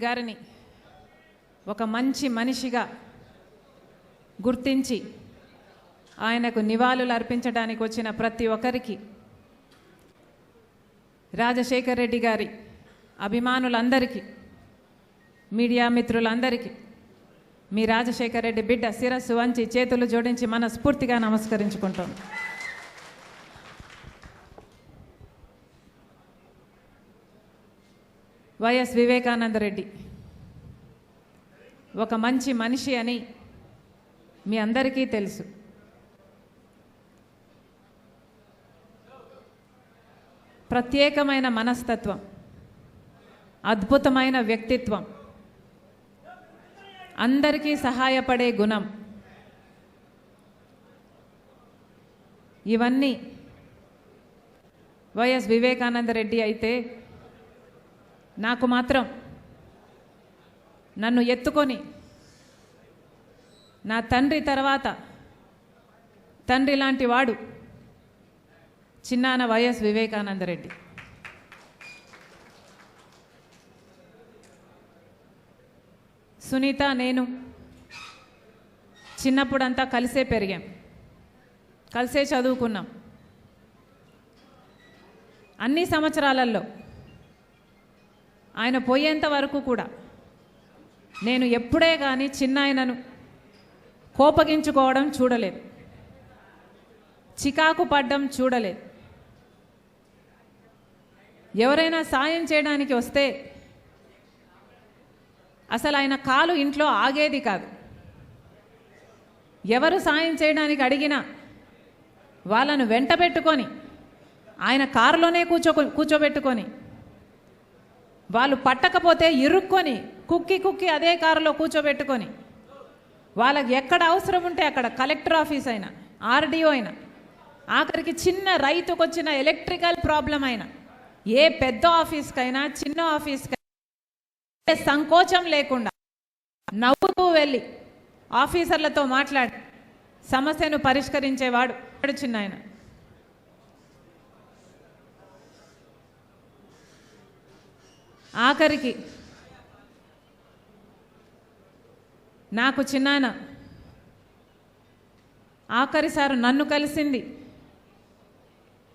గారిని ఒక మంచి మనిషిగా గుర్తించి ఆయనకు నివాళులు అర్పించడానికి వచ్చిన ప్రతి ఒక్కరికి రాజశేఖర్ రెడ్డి గారి అభిమానులందరికీ మీడియా మిత్రులందరికీ మీ రాజశేఖర్ రెడ్డి బిడ్డ శిరస్సు వంచి చేతులు జోడించి మనస్ఫూర్తిగా నమస్కరించుకుంటాం. వైఎస్ వివేకానంద రెడ్డి ఒక మంచి మనిషి అని మీ అందరికీ తెలుసు. ప్రత్యేకమైన మనస్తత్వం, అద్భుతమైన వ్యక్తిత్వం, అందరికీ సహాయపడే గుణం, ఇవన్నీ వైఎస్ వివేకానంద రెడ్డి అయితే నాకు మాత్రం నన్ను ఎత్తుకొని నా తండ్రి తర్వాత తండ్రి లాంటి వాడు చిన్నాన వైఎస్ వివేకానంద రెడ్డి. సునీత నేను చిన్నప్పుడంతా కలిసే పెరిగాం, కలిసే చదువుకున్నాం. అన్ని సంవత్సరాలలో ఆయన పోయేంత వరకు కూడా నేను ఎప్పుడే కానీ చిన్నాయనను కోపగించుకోవడం చూడలేదు, చికాకు పడ్డం చూడలేదు. ఎవరైనా సాయం చేయడానికి వస్తే అసలు ఆయన కాలు ఇంట్లో ఆగేది కాదు. ఎవరు సాయం చేయడానికి అడిగినా వాళ్ళను వెంట పెట్టుకొని ఆయన కారులోనే కూర్చోబెట్టుకొని వాళ్ళు పట్టకపోతే ఇరుక్కొని కుక్కి అదే కారులో కూర్చోబెట్టుకొని వాళ్ళకి ఎక్కడ అవసరం ఉంటే అక్కడ కలెక్టర్ ఆఫీస్ అయినా, ఆర్డీఓ అయినా, ఆఖరికి చిన్న రైతుకు వచ్చిన ఎలక్ట్రికల్ ప్రాబ్లం అయినా, ఏ పెద్ద ఆఫీస్కైనా చిన్న ఆఫీస్కైనా సంకోచం లేకుండా నవ్వుతూ వెళ్ళి ఆఫీసర్లతో మాట్లాడి సమస్యను పరిష్కరించేవాడు చిన్నాయన. ఆఖరికి నాకు చిన్నాయన ఆఖరిసారి నన్ను కలిసింది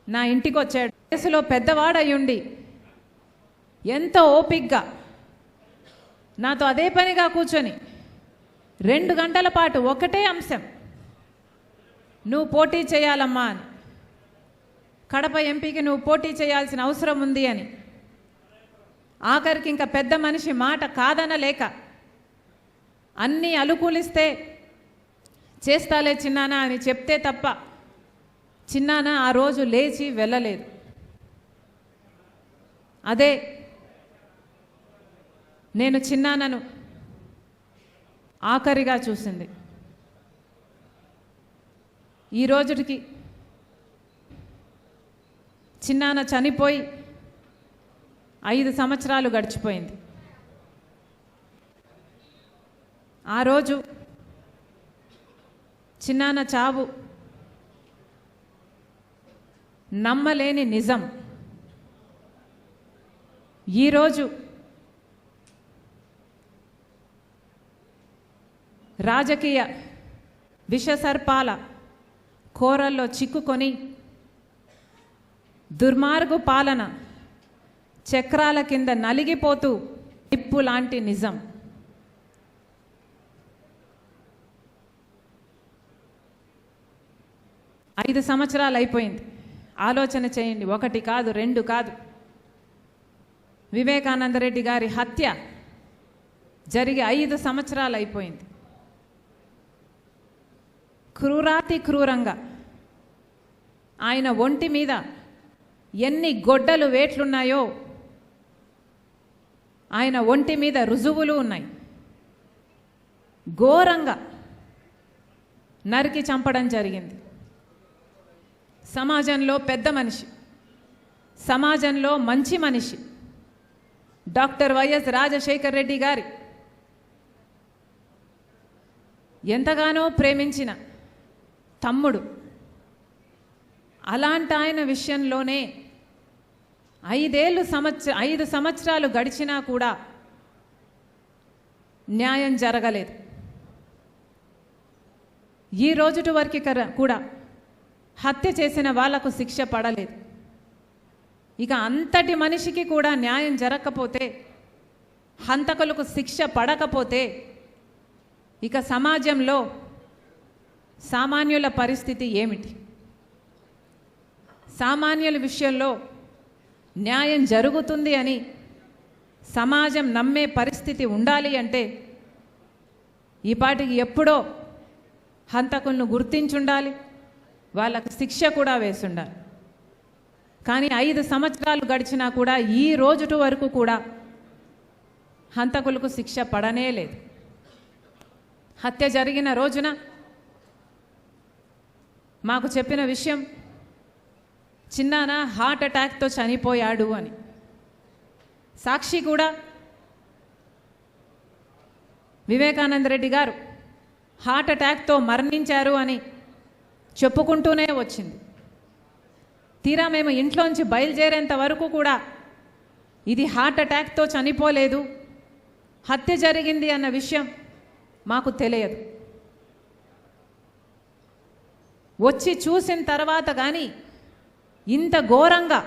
నా ఇంటికి వచ్చాడు. వయసులో పెద్దవాడయ్యుండి ఎంతో ఓపిగ్గా నాతో అదే పనిగా కూర్చొని 2 గంటల పాటు ఒకటే అంశం, నువ్వు పోటీ చేయాలమ్మా అని, కడప ఎంపీకి నువ్వు పోటీ చేయాల్సిన అవసరం ఉంది అని. ఆఖరికి ఇంకా పెద్ద మనిషి మాట కాదనలేక అన్నీ అనుకూలిస్తే చేస్తాలే చిన్నానా అని చెప్తే తప్ప చిన్నాన ఆ రోజు లేచి వెళ్ళలేదు. అదే నేను చిన్నానను ఆఖరిగా చూసింది. ఈ రోజుకి చిన్నాన చనిపోయి 5 సంవత్సరాలు గడిచిపోయింది. ఆ రోజు చిన్నాన చావు నమ్మలేని నిజం. ఈరోజు రాజకీయ విషసర్పాల కోరల్లో చిక్కుకొని దుర్మార్గు పాలన చక్రాల కింద నలిగిపోతూ నిప్పు లాంటి నిజం. ఐదు సంవత్సరాలు అయిపోయింది. ఆలోచన చేయండి, 1 కాదు 2 కాదు. వివేకానంద రెడ్డి గారి హత్య జరిగి 5 సంవత్సరాలు అయిపోయింది. క్రూరాతి క్రూరంగా ఆయన ఒంటి మీద ఎన్ని గొడ్డలు వేట్లున్నాయో ఆయన ఒంటి మీద రుజువులు ఉన్నాయి. ఘోరంగా నరికి చంపడం జరిగింది. సమాజంలో పెద్ద మనిషి, సమాజంలో మంచి మనిషి డాక్టర్ వైఎస్ రాజశేఖర్ రెడ్డి గారి ఎంతగానో ప్రేమించిన తమ్ముడు. అలాంటి ఆయన విషయంలోనే 5 సంవత్సరాలు గడిచినా కూడా న్యాయం జరగలేదు. ఈ రోజుటి వరకు కూడా హత్య చేసిన వాళ్లకు శిక్ష పడలేదు. ఇక అంతటి మనిషికి కూడా న్యాయం జరగకపోతే, హంతకులకు శిక్ష పడకపోతే ఇక సమాజంలో సామాన్యుల పరిస్థితి ఏమిటి? సామాన్యుల విషయంలో న్యాయం జరుగుతుంది అని సమాజం నమ్మే పరిస్థితి ఉండాలి అంటే ఈపాటికి ఎప్పుడో హంతకులను గుర్తించుండాలి, వాళ్ళకు శిక్ష కూడా వేసుండాలి. కానీ 5 సంవత్సరాలు గడిచినా కూడా ఈ రోజుటి వరకు కూడా హంతకులకు శిక్ష పడనే లేదు. హత్య జరిగిన రోజున మాకు చెప్పిన విషయం, చిన్నాన హార్ట్ అటాక్తో చనిపోయాడు అని. సాక్షి కూడా వివేకానంద రెడ్డి గారు హార్ట్ అటాక్తో మరణించారు అని చెప్పుకుంటూనే వచ్చింది. తీరా మేము ఇంట్లోంచి బయలుదేరేంత వరకు కూడా ఇది హార్ట్ అటాక్తో చనిపోలేదు, హత్య జరిగింది అన్న విషయం మాకు తెలియదు. వచ్చి చూసిన తర్వాత కానీ ఇంత ఘోరంగా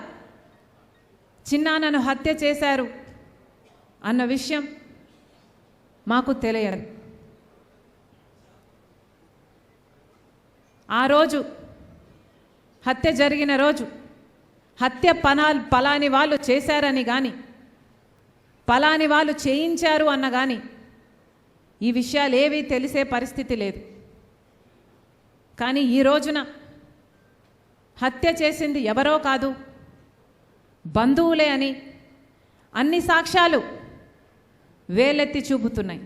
చిన్నాన్నను హత్య చేశారు అన్న విషయం మాకు తెలియదు. ఆ రోజు హత్య జరిగిన రోజు హత్య పలాని వాళ్ళు చేశారని కానీ పలాని వాళ్ళు చేయించారు అన్న కానీ ఈ విషయాలు ఏవీ తెలిసే పరిస్థితి లేదు. కానీ ఈ రోజున హత్య చేసింది ఎవరో కాదు, బంధువులే అని అన్ని సాక్ష్యాలు వేలెత్తి చూపుతున్నాయి.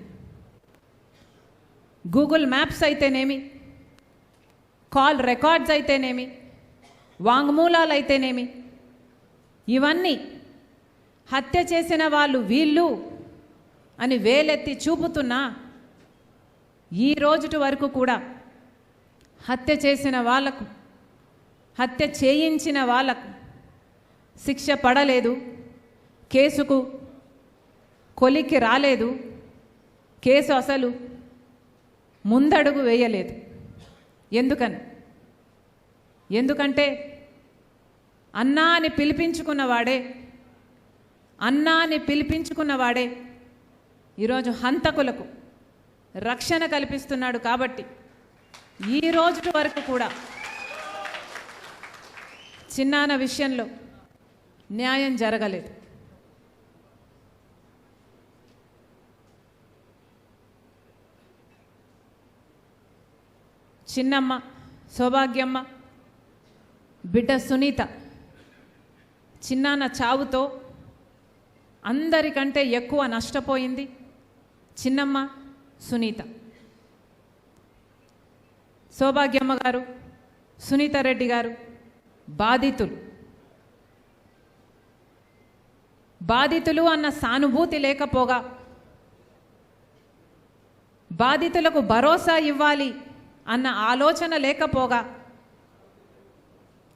గూగుల్ మ్యాప్స్ అయితేనేమి, కాల్ రికార్డ్స్ అయితేనేమి, వాంగ్మూలాలు అయితేనేమి, ఇవన్నీ హత్య చేసిన వాళ్ళు వీళ్ళు అని వేలెత్తి చూపుతున్నా ఈ రోజుటి వరకు కూడా హత్య చేసిన వాళ్లకు, హత్య చేయించిన వాళ్లకు శిక్ష పడలేదు, కేసుకు కొలిక్కి రాలేదు, కేసు అసలు ముందడుగు వేయలేదు. ఎందుకంటే అన్నా అని పిలిపించుకున్నవాడే ఈరోజు హంతకులకు రక్షణ కల్పిస్తున్నాడు. కాబట్టి ఈ రోజు వరకు కూడా చిన్నాన్న విషయంలో న్యాయం జరగలేదు. చిన్నమ్మ సౌభాగ్యమ్మ బిడ్డ సునీత చిన్నాన్న చావుతో అందరికంటే ఎక్కువ నష్టపోయింది చిన్నమ్మ సునీత. సౌభాగ్యమ్మ గారు, సునీత రెడ్డి గారు బాధితులు అన్న సానుభూతి లేకపోగా, బాధితులకు భరోసా ఇవ్వాలి అన్న ఆలోచన లేకపోగా,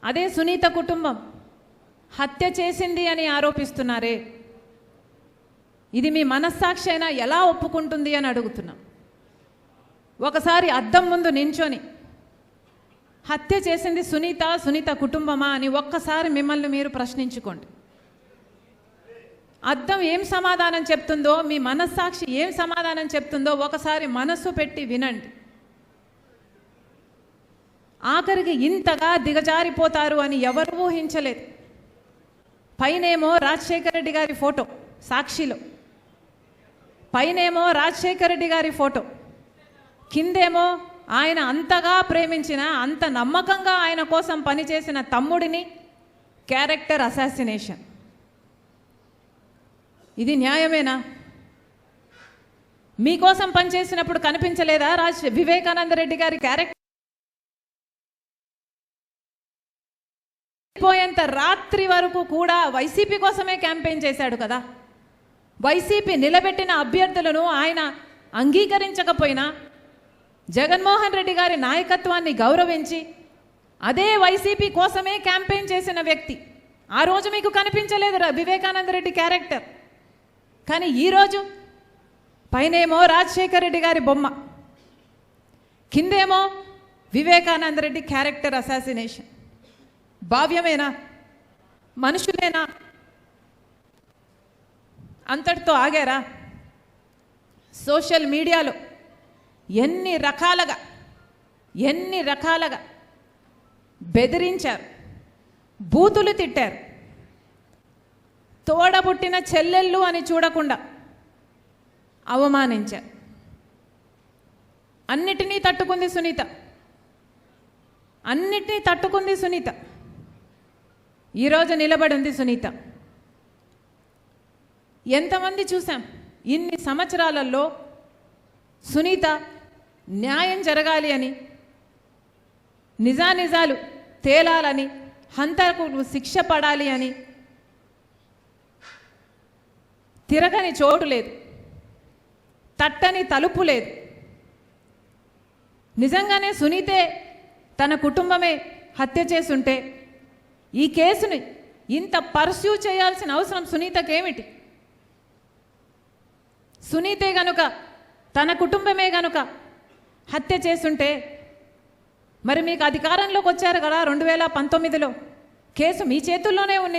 అదే సునీత కుటుంబం హత్య చేసింది అని ఆరోపిస్తున్నారే, ఇది మీ మనస్సాక్షి అయినా ఎలా ఒప్పుకుంటుంది అని అడుగుతున్నాం. ఒకసారి అద్దం ముందు నించొని హత్య చేసింది సునీత కుటుంబమా అని ఒక్కసారి మిమ్మల్ని మీరు ప్రశ్నించుకోండి. అద్దం ఏం సమాధానం చెప్తుందో, మీ మనస్సాక్షి ఏం సమాధానం చెప్తుందో ఒకసారి మనస్సు పెట్టి వినండి. ఆఖరికి ఇంతగా దిగజారిపోతారు అని ఎవరు ఊహించలేదు. పైనేమో రాజశేఖర రెడ్డి గారి ఫోటో సాక్షిలో, పైనేమో రాజశేఖర రెడ్డి గారి ఫోటో, కిందేమో ఆయన అంతగా ప్రేమించిన, అంత నమ్మకంగా ఆయన కోసం పనిచేసిన తమ్ముడిని క్యారెక్టర్ అసాసినేషన్. ఇది న్యాయమేనా? మీకోసం పనిచేసినప్పుడు కనిపించలేదా వివేకానంద రెడ్డి గారి క్యారెక్టర్? పోయేంత రాత్రి వరకు కూడా వైసీపీ కోసమే క్యాంపెయిన్ చేశాడు కదా. వైసీపీ నిలబెట్టిన అభ్యర్థులను ఆయన అంగీకరించకపోయినా జగన్మోహన్ రెడ్డి గారి నాయకత్వాన్ని గౌరవించి అదే వైసీపీ కోసమే క్యాంపెయిన్ చేసిన వ్యక్తి. ఆ రోజు మీకు కనిపించలేదు వివేకానంద రెడ్డి క్యారెక్టర్. కానీ ఈరోజు పైనేమో రాజశేఖర రెడ్డి గారి బొమ్మ, కిందేమో వివేకానంద రెడ్డి క్యారెక్టర్ అసాసినేషన్. భావ్యమేనా? మనుషులేనా? అంతటితో ఆగారా? సోషల్ మీడియాలో ఎన్ని రకాలుగా బెదిరించారు, బూతులు తిట్టారు. తోడబుట్టిన చెల్లెళ్ళు అని చూడకుండా అవమానించారు. అన్నిటినీ తట్టుకుంది సునీత, అన్నిటినీ తట్టుకుంది సునీత. ఈరోజు నిలబడి ఉంది సునీత. ఎంతమంది చూసాం ఇన్ని సంవత్సరాలలో సునీత న్యాయం జరగాలి అని, నిజానిజాలు తేలాలని, హంతకులు శిక్ష పడాలి అని తిరగని చోటు లేదు, తట్టని తలుపు లేదు. నిజంగానే సునీతే తన కుటుంబమే హత్య చేసుంటే ఈ కేసుని ఇంత పర్స్యూ చేయాల్సిన అవసరం సునీతకేమిటి? సునీతే గనుక, తన కుటుంబమే గనుక హత్య చేసుంటే మరి మీకు అధికారంలోకి వచ్చారు కదా 2019లో, కేసు మీ చేతుల్లోనే ఉంది.